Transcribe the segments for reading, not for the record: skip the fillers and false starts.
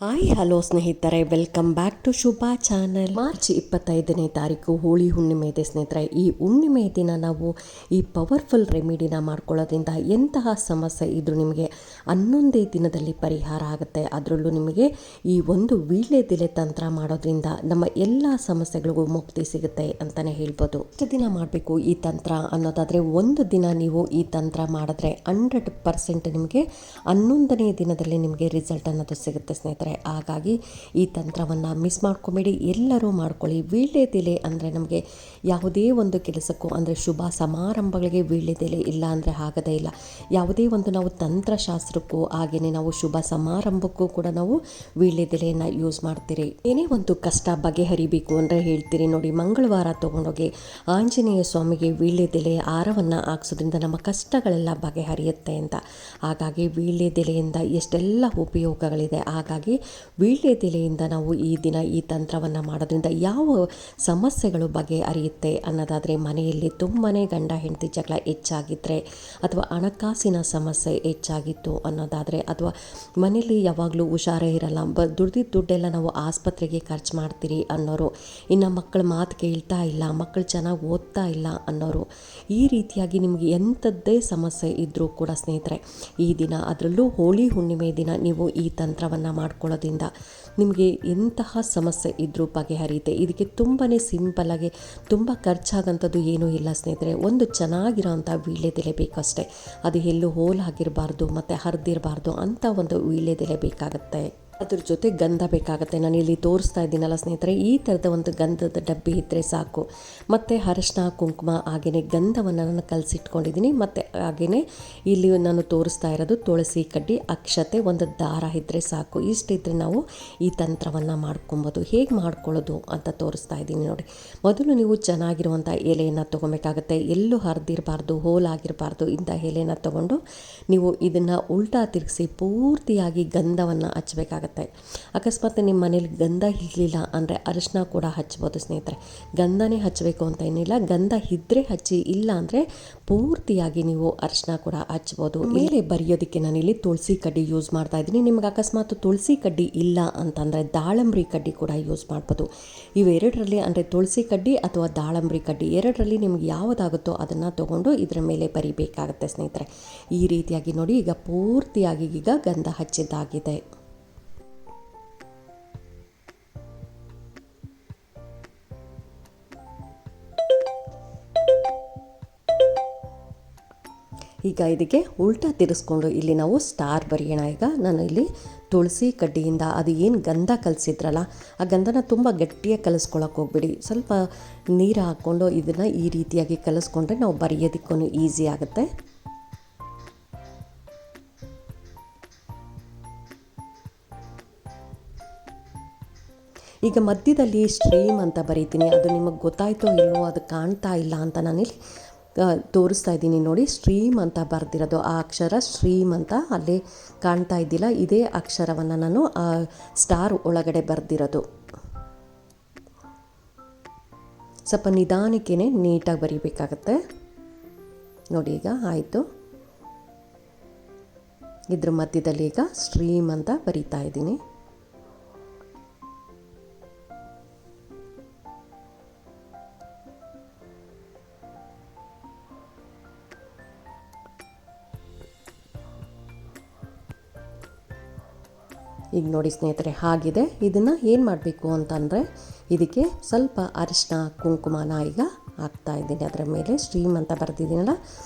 Hi hello ಸ್ನೇಹಿತರೆ, welcome back to Shubha channel. March 25ನೇ ತಾರೀಕು ಹೋಳಿ ಹುಣ್ಣಿಮೆ ಇದೆ ಸ್ನೇಹಿತರೆ. ಈ ಹುಣ್ಣಿಮೆ ದಿನ ನಾವು ಈ ಪವರ್ಫುಲ್ ರೆಮಿಡಿನ ಮಾಡ್ಕೊಳ್ಳೋದ್ರಿಂದ ಎಂತಹ ಸಮಸ್ಯೆ ಇದ್ರೂ ನಿಮಗೆ 11 ದಿನದಲ್ಲಿ ಪರಿಹಾರ ಆಗುತ್ತೆ. ಅದರಲ್ಲೂ ನಿಮಗೆ ಈ ಒಂದು ವೀಳ್ಯದೆಲೆ ತಂತ್ರ ಮಾಡೋದ್ರಿಂದ ನಮ್ಮ ಎಲ್ಲ ಸಮಸ್ಯೆಗಳಿಗೂ ಮುಕ್ತಿ ಸಿಗುತ್ತೆ ಅಂತಲೇ ಹೇಳ್ಬೋದು. ಎಷ್ಟು ದಿನ ಮಾಡಬೇಕು ಈ ತಂತ್ರ ಅನ್ನೋದಾದರೆ, ಒಂದು ದಿನ ನೀವು ಈ ತಂತ್ರ ಮಾಡಿದ್ರೆ 100% ನಿಮಗೆ 11ನೇ ದಿನದಲ್ಲಿ ನಿಮಗೆ ರಿಸಲ್ಟ್ ಅನ್ನೋದು ಸಿಗುತ್ತೆ ಸ್ನೇಹಿತರೆ. ಹಾಗಾಗಿ ಈ ತಂತ್ರವನ್ನು ಮಿಸ್ ಮಾಡ್ಕೊಬೇಡಿ, ಎಲ್ಲರೂ ಮಾಡ್ಕೊಳ್ಳಿ. ವೀಳ್ಯದೆಲೆ ಅಂದರೆ ನಮಗೆ ಯಾವುದೇ ಒಂದು ಕೆಲಸಕ್ಕೂ, ಅಂದರೆ ಶುಭ ಸಮಾರಂಭಗಳಿಗೆ ವೀಳ್ಯದೆಲೆ ಇಲ್ಲ ಅಂದರೆ ಆಗೋದೇ ಇಲ್ಲ. ಯಾವುದೇ ಒಂದು ನಾವು ತಂತ್ರಶಾಸ್ತ್ರಕ್ಕೂ ಹಾಗೆಯೇ ನಾವು ಶುಭ ಸಮಾರಂಭಕ್ಕೂ ಕೂಡ ನಾವು ವೀಳ್ಯದೆಲೆಯನ್ನು ಯೂಸ್ ಮಾಡ್ತೀರಿ. ಏನೇ ಒಂದು ಕಷ್ಟ ಬಗೆಹರಿಬೇಕು ಅಂದರೆ ಹೇಳ್ತೀರಿ ನೋಡಿ, ಮಂಗಳವಾರ ತೊಗೊಂಡೋಗಿ ಆಂಜನೇಯ ಸ್ವಾಮಿಗೆ ವೀಳ್ಯದೆಲೆ ಹಾರವನ್ನು ಹಾಕ್ಸೋದ್ರಿಂದ ನಮ್ಮ ಕಷ್ಟಗಳೆಲ್ಲ ಬಗೆಹರಿಯುತ್ತೆ ಅಂತ. ಹಾಗಾಗಿ ವೀಳ್ಯದೆಲೆಯಿಂದ ಎಷ್ಟೆಲ್ಲ ಉಪಯೋಗಗಳಿದೆ. ಹಾಗಾಗಿ ವೀಳ್ಯದೆಲೆಯಿಂದ ನಾವು ಈ ದಿನ ಈ ತಂತ್ರವನ್ನು ಮಾಡೋದ್ರಿಂದ ಯಾವ ಸಮಸ್ಯೆಗಳು ಬಗೆಹರಿಯುತ್ತೆ ಅನ್ನೋದಾದರೆ, ಮನೆಯಲ್ಲಿ ತುಂಬಾ ಗಂಡ ಹೆಂಡತಿ ಜಗಳ ಹೆಚ್ಚಾಗಿದ್ದರೆ, ಅಥವಾ ಹಣಕಾಸಿನ ಸಮಸ್ಯೆ ಹೆಚ್ಚಾಗಿತ್ತು ಅನ್ನೋದಾದರೆ, ಅಥವಾ ಮನೇಲಿ ಯಾವಾಗಲೂ ಹುಷಾರೇ ಇರಲ್ಲ, ದುಡ್ದಿದ್ದ ದುಡ್ಡೆಲ್ಲ ನಾವು ಆಸ್ಪತ್ರೆಗೆ ಖರ್ಚು ಮಾಡ್ತೀರಿ ಅನ್ನೋರು, ಇನ್ನು ಮಕ್ಕಳ ಮಾತು ಕೇಳ್ತಾ ಇಲ್ಲ, ಮಕ್ಕಳು ಚೆನ್ನಾಗಿ ಓದ್ತಾ ಇಲ್ಲ ಅನ್ನೋರು, ಈ ರೀತಿಯಾಗಿ ನಿಮಗೆ ಎಂಥದ್ದೇ ಸಮಸ್ಯೆ ಇದ್ದರೂ ಕೂಡ ಸ್ನೇಹಿತರೆ, ಈ ದಿನ ಅದರಲ್ಲೂ ಹೋಳಿ ಹುಣ್ಣಿಮೆ ದಿನ ನೀವು ಈ ತಂತ್ರವನ್ನು ಮಾಡ್ಕೊಳ್ಳೋದ್ರಿಂದ ನಿಮಗೆ ಎಂತಹ ಸಮಸ್ಯೆ ಇದ್ದರೂ ಬಗೆಹರಿಯುತ್ತೆ. ಇದಕ್ಕೆ ತುಂಬಾ ಸಿಂಪಲ್ಲಾಗಿ, ತುಂಬ ಖರ್ಚಾಗಂಥದ್ದು ಏನೂ ಇಲ್ಲ ಸ್ನೇಹಿತರೆ. ಒಂದು ಚೆನ್ನಾಗಿರೋಂಥ ವೀಳ್ಯದೆಲೆ ಬೇಕಷ್ಟೇ. ಅದು ಎಲ್ಲೂ ಹೋಲಾಗಿರಬಾರ್ದು ಮತ್ತು ಹರಿದಿರಬಾರ್ದು ಅಂಥ ಒಂದು ವೀಳ್ಯದೆಲೆ ಬೇಕಾಗುತ್ತೆ. ಅದ್ರ ಜೊತೆ ಗಂಧ ಬೇಕಾಗುತ್ತೆ. ನಾನು ಇಲ್ಲಿ ತೋರಿಸ್ತಾ ಇದ್ದೀನಲ್ಲ ಸ್ನೇಹಿತರೆ, ಈ ಥರದ ಒಂದು ಗಂಧದ ಡಬ್ಬಿ ಇದ್ದರೆ ಸಾಕು. ಮತ್ತು ಅರಿಶಿನ ಕುಂಕುಮ ಹಾಗೆಯೇ ಗಂಧವನ್ನು ನಾನು ಕಲಸಿಟ್ಕೊಂಡಿದ್ದೀನಿ. ಮತ್ತು ಹಾಗೆಯೇ ಇಲ್ಲಿ ನಾನು ತೋರಿಸ್ತಾ ಇರೋದು ತುಳಸಿ ಕಡ್ಡಿ, ಅಕ್ಷತೆ, ಒಂದು ದಾರ ಇದ್ದರೆ ಸಾಕು. ಇಷ್ಟಿದ್ರೆ ನಾವು ಈ ತಂತ್ರವನ್ನು ಮಾಡ್ಕೊಬೋದು. ಹೇಗೆ ಮಾಡ್ಕೊಳ್ಳೋದು ಅಂತ ತೋರಿಸ್ತಾ ಇದ್ದೀನಿ ನೋಡಿ. ಮೊದಲು ನೀವು ಚೆನ್ನಾಗಿರುವಂಥ ಎಲೆಯನ್ನು ತೊಗೊಬೇಕಾಗತ್ತೆ. ಎಲ್ಲೂ ಹರಿದಿರಬಾರ್ದು, ಹೋಲಾಗಿರಬಾರ್ದು. ಇಂಥ ಎಲೆನ ತೊಗೊಂಡು ನೀವು ಇದನ್ನು ಉಲ್ಟಾ ತಿರುಗಿಸಿ ಪೂರ್ತಿಯಾಗಿ ಗಂಧವನ್ನು ಹಚ್ಚಬೇಕಾಗತ್ತೆ. ಅಕಸ್ಮಾತ್ ನಿಮ್ಮ ಮನೇಲಿ ಗಂಧ ಇರಲಿಲ್ಲ ಅಂದರೆ ಅರಿಶಿನ ಕೂಡ ಹಚ್ಬೋದು ಸ್ನೇಹಿತರೆ. ಗಂಧನೇ ಹಚ್ಚಬೇಕು ಅಂತ ಏನಿಲ್ಲ, ಗಂಧ ಇದ್ದರೆ ಹಚ್ಚಿ, ಇಲ್ಲ ಅಂದರೆ ಪೂರ್ತಿಯಾಗಿ ನೀವು ಅರಿಶಿನ ಕೂಡ ಹಚ್ಬೋದು. ಮೇಲೆ ಬರೆಯೋದಕ್ಕೆ ನಾನಿಲ್ಲಿ ತುಳಸಿ ಕಡ್ಡಿ ಯೂಸ್ ಮಾಡ್ತಾ ಇದ್ದೀನಿ. ನಿಮ್ಗೆ ಅಕಸ್ಮಾತ್ ತುಳಸಿ ಕಡ್ಡಿ ಇಲ್ಲ ಅಂತಂದರೆ ದಾಳಂಬ್ರಿ ಕಡ್ಡಿ ಕೂಡ ಯೂಸ್ ಮಾಡ್ಬೋದು. ಇವೆರಡರಲ್ಲಿ, ಅಂದರೆ ತುಳಸಿ ಕಡ್ಡಿ ಅಥವಾ ದಾಳಂಬ್ರಿ ಕಡ್ಡಿ, ಎರಡರಲ್ಲಿ ನಿಮ್ಗೆ ಯಾವುದಾಗುತ್ತೋ ಅದನ್ನು ತೊಗೊಂಡು ಇದರ ಮೇಲೆ ಬರಿಬೇಕಾಗತ್ತೆ ಸ್ನೇಹಿತರೆ. ಈ ರೀತಿಯಾಗಿ ನೋಡಿ, ಈಗ ಪೂರ್ತಿಯಾಗಿ ಈಗ ಗಂಧ ಹಚ್ಚಿದ್ದಾಗಿದೆ. ಈಗ ಇದಕ್ಕೆ ಉಲ್ಟಾ ತಿರ್ಸ್ಕೊಂಡು ಇಲ್ಲಿ ನಾವು ಸ್ಟಾರ್ ಬರೆಯೋಣ. ಈಗ ನಾನು ಇಲ್ಲಿ ತುಳಸಿ ಕಡ್ಡಿಯಿಂದ ಅದು ಏನು ಗಂಧ ಕಲಸಿದ್ರಲ್ಲ, ಆ ಗಂಧನ ತುಂಬ ಗಟ್ಟಿಯಾಗಿ ಕಲಿಸ್ಕೊಳಕ್ಕೆ ಹೋಗ್ಬಿಡಿ. ಸ್ವಲ್ಪ ನೀರು ಹಾಕ್ಕೊಂಡು ಇದನ್ನು ಈ ರೀತಿಯಾಗಿ ಕಲಿಸ್ಕೊಂಡ್ರೆ ನಾವು ಬರೆಯೋದಕ್ಕೂ ಈಸಿ ಆಗುತ್ತೆ. ಈಗ ಮಧ್ಯದಲ್ಲಿ ಸ್ಟ್ರೀಮ್ ಅಂತ ಬರೀತೀನಿ. ಅದು ನಿಮಗೆ ಗೊತ್ತಾಯ್ತೋ ಇಲ್ಲವೋ, ಅದು ಕಾಣ್ತಾ ಇಲ್ಲ ಅಂತ ನಾನಿಲ್ಲಿ ತೋರಿಸ್ತಾ ಇದ್ದೀನಿ ನೋಡಿ. ಸ್ಟ್ರೀಮ್ ಅಂತ ಬರೆದಿರೋದು, ಆ ಅಕ್ಷರ ಸ್ಟ್ರೀಮ್ ಅಂತ ಅಲ್ಲಿ ಕಾಣ್ತಾ ಇದ್ದಿಲ್ಲ. ಇದೇ ಅಕ್ಷರವನ್ನು ನಾನು ಸ್ಟಾರ್ ಒಳಗಡೆ ಬರೆದಿರೋದು. ಸ್ವಲ್ಪ ನಿಧಾನಕ್ಕೇ ನೀಟಾಗಿ ಬರೀಬೇಕಾಗತ್ತೆ ನೋಡಿ. ಈಗ ಆಯಿತು. ಇದ್ರ ಮಧ್ಯದಲ್ಲಿ ಈಗ ಸ್ಟ್ರೀಮ್ ಅಂತ ಬರೀತಾ ಇದ್ದೀನಿ. ಈಗ ನೋಡಿ ಸ್ನೇಹಿತರೆ, ಆಗಿದೆ. ಇದನ್ನು ಏನು ಮಾಡಬೇಕು ಅಂತಂದರೆ, ಇದಕ್ಕೆ ಸ್ವಲ್ಪ ಅರಿಶಿನ ಕುಂಕುಮನ ಈಗ ಹಾಕ್ತಾ ಇದ್ದೀನಿ. ಅದರ ಮೇಲೆ ಸ್ಟ್ರೀಮ್ ಅಂತ ಬರೆದಿದ್ದೀನಲ್ಲ,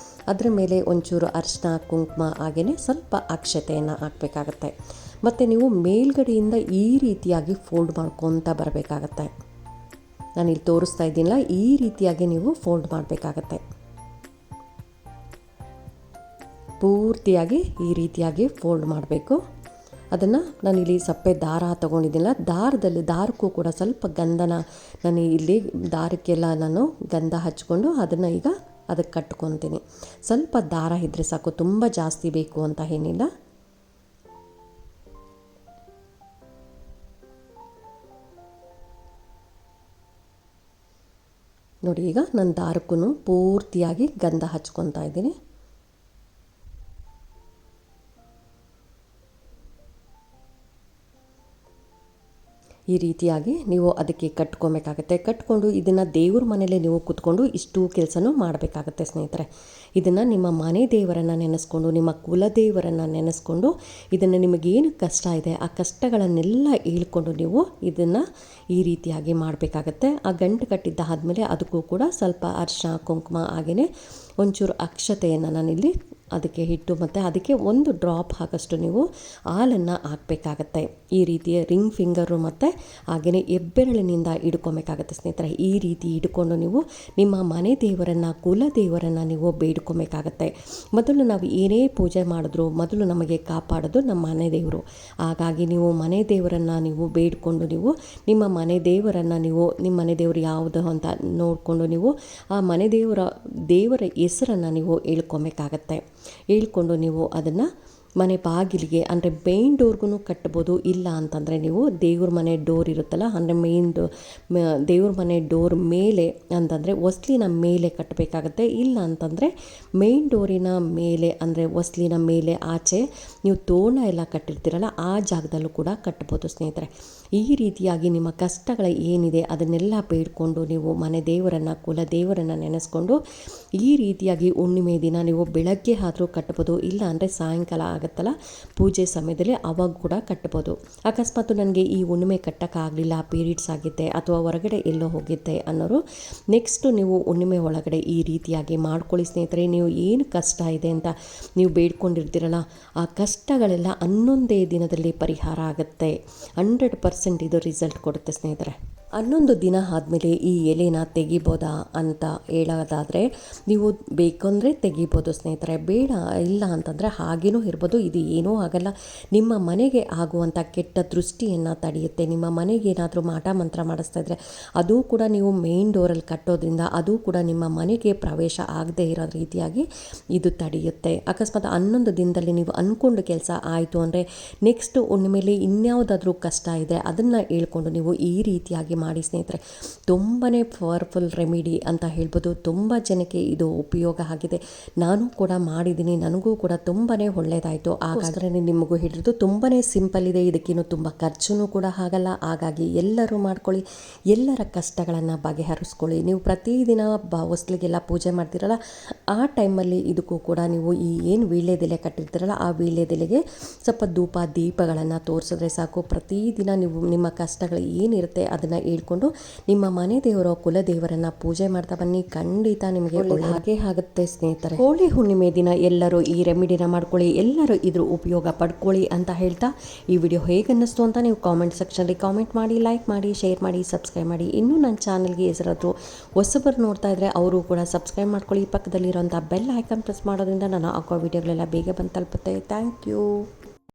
ಅದರ ಮೇಲೆ ಒಂಚೂರು ಅರಿಶಿನ ಕುಂಕುಮ ಹಾಗೆಯೇ ಸ್ವಲ್ಪ ಅಕ್ಷತೆಯನ್ನು ಹಾಕಬೇಕಾಗತ್ತೆ. ಮತ್ತು ನೀವು ಮೇಲ್ಗಡೆಯಿಂದ ಈ ರೀತಿಯಾಗಿ ಫೋಲ್ಡ್ ಮಾಡ್ಕೊತ ಬರಬೇಕಾಗತ್ತೆ. ನಾನಿಲ್ಲಿ ತೋರಿಸ್ತಾ ಇದ್ದೀನಲ್ಲ, ಈ ರೀತಿಯಾಗಿ ನೀವು ಫೋಲ್ಡ್ ಮಾಡಬೇಕಾಗತ್ತೆ. ಪೂರ್ತಿಯಾಗಿ ಈ ರೀತಿಯಾಗಿ ಫೋಲ್ಡ್ ಮಾಡಬೇಕು. ಅದನ್ನು ನಾನಿಲ್ಲಿ ಸಪ್ಪೆ ದಾರ ತೊಗೊಂಡಿದ್ದೀನಲ್ಲ, ದಾರಕ್ಕೂ ಕೂಡ ಸ್ವಲ್ಪ ಗಂಧನ ನಾನು ಇಲ್ಲಿ ದಾರಕ್ಕೆಲ್ಲ ನಾನು ಗಂಧ ಹಚ್ಕೊಂಡು ಅದನ್ನು ಈಗ ಅದಕ್ಕೆ ಕಟ್ಕೊತೀನಿ. ಸ್ವಲ್ಪ ದಾರ ಇದ್ದರೆ ಸಾಕು, ತುಂಬ ಜಾಸ್ತಿ ಬೇಕು ಅಂತ ಏನಿಲ್ಲ. ನೋಡಿ, ಈಗ ನನ್ನ ದಾರಕ್ಕೂ ಪೂರ್ತಿಯಾಗಿ ಗಂಧ ಹಚ್ಕೊತಾ ಇದ್ದೀನಿ. ಈ ರೀತಿಯಾಗಿ ನೀವು ಅದಕ್ಕೆ ಕಟ್ಕೊಬೇಕಾಗತ್ತೆ. ಕಟ್ಕೊಂಡು ಇದನ್ನು ದೇವ್ರ ಮನೇಲೆ ನೀವು ಕೂತ್ಕೊಂಡು ಇಷ್ಟು ಕೆಲಸನೂ ಮಾಡಬೇಕಾಗತ್ತೆ ಸ್ನೇಹಿತರೆ. ಇದನ್ನು ನಿಮ್ಮ ಮನೆ ದೇವರನ್ನು ನೆನೆಸ್ಕೊಂಡು, ನಿಮ್ಮ ಕುಲದೇವರನ್ನು ನೆನೆಸ್ಕೊಂಡು, ಇದನ್ನು ನಿಮಗೇನು ಕಷ್ಟ ಇದೆ ಆ ಕಷ್ಟಗಳನ್ನೆಲ್ಲ ಹೇಳ್ಕೊಂಡು ನೀವು ಇದನ್ನು ಈ ರೀತಿಯಾಗಿ ಮಾಡಬೇಕಾಗತ್ತೆ. ಆ ಗಂಟು ಕಟ್ಟಿದ್ದಾದಮೇಲೆ ಅದಕ್ಕೂ ಕೂಡ ಸ್ವಲ್ಪ ಅರಿಶಿನ ಕುಂಕುಮ ಹಾಗೆಯೇ ಒಂಚೂರು ಅಕ್ಷತೆಯನ್ನು ನಾನಿಲ್ಲಿ ಅದಕ್ಕೆ ಇಟ್ಟು ಮತ್ತು ಅದಕ್ಕೆ ಒಂದು ಡ್ರಾಪ್ ಹಾಕಷ್ಟು ನೀವು ಹಾಲನ್ನು ಹಾಕಬೇಕಾಗತ್ತೆ. ಈ ರೀತಿಯ ರಿಂಗ್ ಫಿಂಗರು ಮತ್ತು ಹಾಗೆಯೇ ಹೆಬ್ಬೆರಳಿನಿಂದ ಹಿಡ್ಕೊಬೇಕಾಗತ್ತೆ ಸ್ನೇಹಿತರೆ. ಈ ರೀತಿ ಹಿಡ್ಕೊಂಡು ನೀವು ನಿಮ್ಮ ಮನೆ ದೇವರನ್ನು, ಕುಲ ದೇವರನ್ನು ನೀವು ಬೇಡ್ಕೊಬೇಕಾಗತ್ತೆ. ಮೊದಲು ನಾವು ಏನೇ ಪೂಜೆ ಮಾಡಿದ್ರು ಮೊದಲು ನಮಗೆ ಕಾಪಾಡೋದು ನಮ್ಮ ಮನೆ ದೇವರು. ಹಾಗಾಗಿ ನೀವು ಮನೆ ದೇವರನ್ನು ನೀವು ಬೇಡಿಕೊಂಡು ನೀವು ನಿಮ್ಮ ಮನೆ ದೇವರನ್ನು ನೀವು ನಿಮ್ಮ ಮನೆ ದೇವರು ಯಾವುದು ಅಂತ ನೋಡಿಕೊಂಡು ನೀವು ಆ ಮನೆ ದೇವರ ಹೆಸರನ್ನು ನೀವು ಹೇಳ್ಕೊಬೇಕಾಗತ್ತೆ. ಹೇಳ್ಕೊಂಡು ನೀವು ಅದನ್ನು ಮನೆ ಬಾಗಿಲಿಗೆ ಅಂದರೆ ಮೇನ್ ಡೋರ್ಗೂ ಕಟ್ಬೋದು. ಇಲ್ಲ ಅಂತಂದರೆ ನೀವು ದೇವ್ರ ಮನೆ ಡೋರ್ ಇರುತ್ತಲ್ಲ, ಅಂದರೆ ದೇವ್ರ ಮನೆ ಡೋರ್ ಮೇಲೆ ಅಂತಂದರೆ ಹೊಸ್ಲಿನ ಮೇಲೆ ಕಟ್ಟಬೇಕಾಗತ್ತೆ. ಇಲ್ಲ ಅಂತಂದರೆ ಮೇನ್ ಡೋರಿನ ಮೇಲೆ ಅಂದರೆ ಹೊಸ್ಲಿನ ಮೇಲೆ ಆಚೆ ನೀವು ತೋರಣ ಎಲ್ಲ ಕಟ್ಟಿರ್ತೀರಲ್ಲ ಆ ಜಾಗದಲ್ಲೂ ಕೂಡ ಕಟ್ಬೋದು ಸ್ನೇಹಿತರೆ. ಈ ರೀತಿಯಾಗಿ ನಿಮ್ಮ ಕಷ್ಟಗಳ ಏನಿದೆ ಅದನ್ನೆಲ್ಲ ಬೇಡಿಕೊಂಡು ನೀವು ಮನೆ ದೇವರನ್ನು, ಕುಲ ದೇವರನ್ನು ನೆನೆಸ್ಕೊಂಡು ಈ ರೀತಿಯಾಗಿ ಹುಣ್ಣಿಮೆ ದಿನ ನೀವು ಬೆಳಗ್ಗೆ ಆದರೂ ಕಟ್ಬೋದು. ಇಲ್ಲ ಅಂದರೆ ಸಾಯಂಕಾಲ ಆಗುತ್ತಲ್ಲ ಪೂಜೆ ಸಮಯದಲ್ಲಿ ಅವಾಗ ಕೂಡ ಕಟ್ಬೋದು. ಅಕಸ್ಮಾತ್ ನನಗೆ ಈ ಹುಣ್ಣಿಮೆ ಕಟ್ಟೋಕ್ಕಾಗಲಿಲ್ಲ, ಪೀರಿಯಡ್ಸ್ ಆಗಿತ್ತೆ ಅಥವಾ ಹೊರಗಡೆ ಎಲ್ಲೋ ಹೋಗಿದ್ದೆ ಅನ್ನೋರು ನೆಕ್ಸ್ಟು ನೀವು ಹುಣ್ಣಿಮೆ ಒಳಗಡೆ ಈ ರೀತಿಯಾಗಿ ಮಾಡ್ಕೊಳ್ಳಿ ಸ್ನೇಹಿತರೆ. ನೀವು ಏನು ಕಷ್ಟ ಇದೆ ಅಂತ ನೀವು ಬೇಡ್ಕೊಂಡಿರ್ತೀರಲ್ಲ ಆ ಕಷ್ಟಗಳೆಲ್ಲ 11 ದಿನದಲ್ಲಿ ಪರಿಹಾರ ಆಗುತ್ತೆ. 100% ಇದು ರಿಸಲ್ಟ್ ಕೊಡುತ್ತೆ ಸ್ನೇಹಿತರೆ. 11 ದಿನ ಆದಮೇಲೆ ಈ ಎಲೆನ ತೆಗಿಬೋದಾ ಅಂತ ಹೇಳೋದಾದರೆ ನೀವು ಬೇಕಂದರೆ ತೆಗಿಬೋದು ಸ್ನೇಹಿತರೆ. ಬೇಡ ಇಲ್ಲ ಅಂತಂದರೆ ಹಾಗೇನೂ ಇರ್ಬೋದು. ಇದು ಏನೂ ಆಗಲ್ಲ. ನಿಮ್ಮ ಮನೆಗೆ ಆಗುವಂಥ ಕೆಟ್ಟ ದೃಷ್ಟಿಯನ್ನು ತಡೆಯುತ್ತೆ. ನಿಮ್ಮ ಮನೆಗೆ ಏನಾದರೂ ಮಾಟ ಮಂತ್ರ ಮಾಡಿಸ್ತಾ ಇದ್ದರೆ ಅದು ಕೂಡ ನೀವು ಮೇನ್ ಡೋರಲ್ಲಿ ಕಟ್ಟೋದ್ರಿಂದ ಅದು ಕೂಡ ನಿಮ್ಮ ಮನೆಗೆ ಪ್ರವೇಶ ಆಗದೇ ಇರೋ ರೀತಿಯಾಗಿ ಇದು ತಡೆಯುತ್ತೆ. ಅಕಸ್ಮಾತ್ 11 ದಿನದಲ್ಲಿ ನೀವು ಅಂದ್ಕೊಂಡು ಕೆಲಸ ಆಯಿತು ಅಂದರೆ ನೆಕ್ಸ್ಟ್ ಹುಣ್ಣಿಮೆಯಲ್ಲಿ ಇನ್ಯಾವುದಾದ್ರೂ ಕಷ್ಟ ಇದೆ ಅದನ್ನು ಹೇಳ್ಕೊಂಡು ನೀವು ಈ ರೀತಿಯಾಗಿ ಮಾಡಿ ಸ್ನೇಹಿತರೆ. ತುಂಬಾ ಪವರ್ಫುಲ್ ರೆಮಿಡಿ ಅಂತ ಹೇಳ್ಬೋದು. ತುಂಬ ಜನಕ್ಕೆ ಇದು ಉಪಯೋಗ ಆಗಿದೆ. ನಾನು ಕೂಡ ಮಾಡಿದ್ದೀನಿ, ನನಗೂ ಕೂಡ ತುಂಬಾ ಒಳ್ಳೆಯದಾಯಿತು. ಹಾಗಾದರೆ ನಿಮಗೂ ಹಿಡಿದು ತುಂಬಾ ಸಿಂಪಲ್ ಇದೆ. ಇದಕ್ಕೇನು ತುಂಬ ಖರ್ಚು ಕೂಡ ಆಗಲ್ಲ. ಹಾಗಾಗಿ ಎಲ್ಲರೂ ಮಾಡ್ಕೊಳ್ಳಿ, ಎಲ್ಲರ ಕಷ್ಟಗಳನ್ನು ಬಗೆಹರಿಸ್ಕೊಳ್ಳಿ. ನೀವು ಪ್ರತಿದಿನ ಹೊಸ್ಲಿಗೆಲ್ಲ ಪೂಜೆ ಮಾಡ್ತೀರಲ್ಲ ಆ ಟೈಮಲ್ಲಿ ಇದಕ್ಕೂ ಕೂಡ ನೀವು ಈ ಏನು ವೀಳ್ಯದೆಲೆ ಕಟ್ಟಿರ್ತೀರಲ್ಲ ಆ ವೀಳ್ಯದೆಲೆಗೆ ಸ್ವಲ್ಪ ಧೂಪ ದೀಪಗಳನ್ನು ತೋರಿಸಿದ್ರೆ ಸಾಕು. ಪ್ರತಿದಿನ ನೀವು ನಿಮ್ಮ ಕಷ್ಟಗಳು ಏನಿರುತ್ತೆ ಅದನ್ನು ಹೇಳ್ಕೊಂಡು ನಿಮ್ಮ ಮನೆ ದೇವರ ಕುಲದೇವರನ್ನು ಪೂಜೆ ಮಾಡ್ತಾ ಬನ್ನಿ. ಖಂಡಿತ ನಿಮಗೆ ಹಾಗೆ ಆಗುತ್ತೆ ಸ್ನೇಹಿತರೆ. ಹೋಳಿ ಹುಣ್ಣಿಮೆ ದಿನ ಎಲ್ಲರೂ ಈ ರೆಮಿಡಿನ ಮಾಡ್ಕೊಳ್ಳಿ, ಎಲ್ಲರೂ ಇದ್ರ ಉಪಯೋಗ ಪಡ್ಕೊಳ್ಳಿ ಅಂತ ಹೇಳ್ತಾ ಈ ವಿಡಿಯೋ ಹೇಗೆ ಅನ್ನಿಸ್ತು ಅಂತ ನೀವು ಕಾಮೆಂಟ್ ಸೆಕ್ಷನಲ್ಲಿ ಕಾಮೆಂಟ್ ಮಾಡಿ, ಲೈಕ್ ಮಾಡಿ, ಶೇರ್ ಮಾಡಿ, ಸಬ್ಸ್ಕ್ರೈಬ್ ಮಾಡಿ. ಇನ್ನೂ ನನ್ನ ಚಾನಲ್ಗೆ ಹೆಸರಾದ್ರು ಹೊಸಬರು ನೋಡ್ತಾ ಇದ್ದರೆ ಅವರು ಕೂಡ ಸಬ್ಸ್ಕ್ರೈಬ್ ಮಾಡ್ಕೊಳ್ಳಿ. ಪಕ್ಕದಲ್ಲಿರೋಂಥ ಬೆಲ್ ಐಕಾನ್ ಪ್ರೆಸ್ ಮಾಡೋದ್ರಿಂದ ನಾನು ಹಾಕೋ ವಿಡಿಯೋಗಳೆಲ್ಲ ಬೇಗ ಬಂದು ತಲುಪುತ್ತೆ. Thank you.